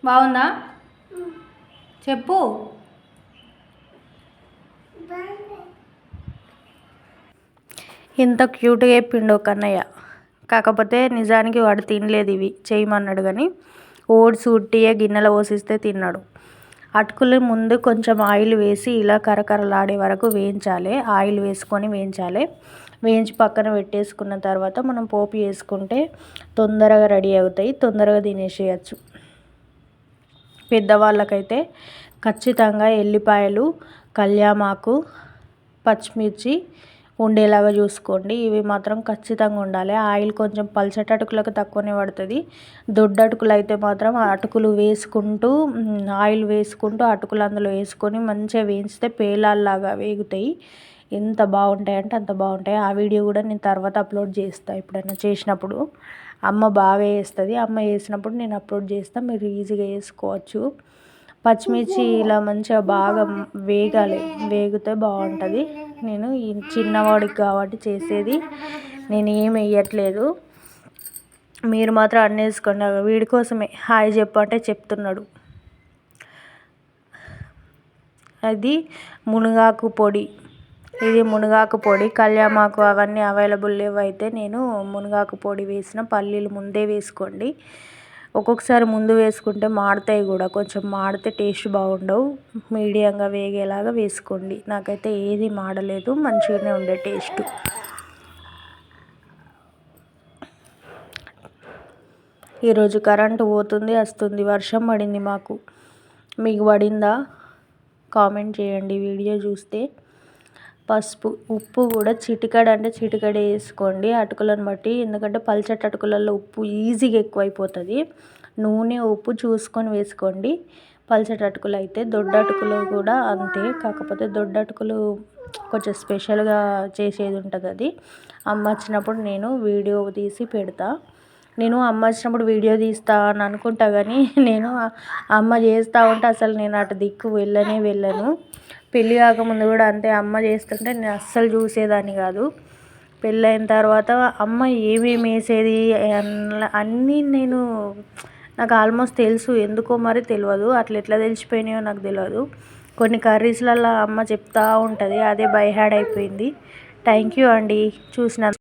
బాగుందా చెప్పు. ఇంత క్యూట్గా చెప్పిండు కన్నయ్య. కాకపోతే నిజానికి వాడు తినలేదు, ఇవి చేయమన్నాడు కానీ ఓట్స్ ఉట్టియే గిన్నెలో పోసిస్తే తిన్నాడు. అటుకులు ముందు కొంచెం ఆయిల్ వేసి ఇలా కరకరలాడే వరకు వేయించాలి. ఆయిల్ వేసుకొని వేయించాలి. వేయించి పక్కన పెట్టేసుకున్న తర్వాత మనం పోపు వేసుకుంటే తొందరగా రెడీ అవుతాయి, తొందరగా తినేసేయచ్చు. పెద్దవాళ్ళకైతే ఖచ్చితంగా ఎల్లిపాయలు, కల్యామాకు, పచ్చిమిర్చి ఉండేలాగా చూసుకోండి. ఇవి మాత్రం ఖచ్చితంగా ఉండాలి. ఆయిల్ కొంచెం పల్చటి అటుకులకు తక్కువనే పడుతుంది. దొడ్డు అటుకులు అయితే మాత్రం అటుకులు వేసుకుంటూ ఆయిల్ వేసుకుంటూ అటుకులు అందులో వేసుకొని మంచిగా వేయించితే పేలాల్లాగా వేగుతాయి. ఎంత బాగుంటాయి అంటే అంత బాగుంటాయి. ఆ వీడియో కూడా నేను తర్వాత అప్లోడ్ చేస్తాను. ఎప్పుడైనా చేసినప్పుడు అమ్మ బాగా వేస్తుంది. అమ్మ వేసినప్పుడు నేను అప్లోడ్ చేస్తాను, మీరు ఈజీగా వేసుకోవచ్చు. పచ్చిమిర్చి ఇలా మంచిగా బాగా వేగాలి, వేగితే బాగుంటుంది. నేను ఈ చిన్నవాడికి కాబట్టి చేసేది నేను ఏం వేయట్లేదు. మీరు మాత్రం అన్నీ వేసుకోండి. వీడి కోసమే హాయ్ చెప్పంటే చెప్తున్నాడు. అది మునగాకు పొడి, ఇది మునగాకు పొడి. కళ్యామాకు అవన్నీ అవైలబుల్ లేవైతే నేను మునగాకు పొడి వేసిన. పల్లీలు ముందే వేసుకోండి. ఒక్కొక్కసారి ముందు వేసుకుంటే మాడతాయి కూడా, కొంచెం మాడితే టేస్ట్ బాగుండవు. మీడియంగా వేగేలాగా వేసుకోండి. నాకైతే ఏది మాడలేదు, మంచిగానే ఉండే టేస్ట్. ఈరోజు కరెంటు పోతుంది వస్తుంది, వర్షం పడింది మాకు. మీకు పడిందా? కామెంట్ చేయండి వీడియో చూస్తే. పసుపు, ఉప్పు కూడా చిటికడ అంటే చిటికడ వేసుకోండి అటుకులను బట్టి. ఎందుకంటే పల్చటి అటుకులలో ఉప్పు ఈజీగా ఎక్కువైపోతుంది. నూనె, ఉప్పు చూసుకొని వేసుకోండి. పల్చటి అటుకులు అయితే. దొడ్డు అటుకులు కూడా అంతే. కాకపోతే దొడ్డు అటుకులు కొంచెం స్పెషల్గా చేసేది ఉంటుంది. అది అమ్మ వచ్చినప్పుడు నేను వీడియో తీసి పెడతా. నేను అమ్మ వచ్చినప్పుడు వీడియో తీస్తా అని అనుకుంటా కానీ నేను అమ్మ చేస్తూ ఉంటే అసలు నేను అటు దిక్కు వెళ్ళను. పెళ్ళి కాకముందు కూడా అంతే. అమ్మ చేస్తుంటే నేను అస్సలు చూసేదాన్ని కాదు. పెళ్ళైన తర్వాత అమ్మ ఏమేమి వేసేది అన్నీ నాకు ఆల్మోస్ట్ తెలుసు. ఎందుకో మరి తెలియదు, అట్లా ఎట్లా తెలిసిపోయినాయో నాకు తెలియదు. కొన్ని కర్రీస్లలో అమ్మ చెప్తూ ఉంటుంది, అదే బై హార్ట్ అయిపోయింది. థ్యాంక్ యూ అండి చూసినందుకు.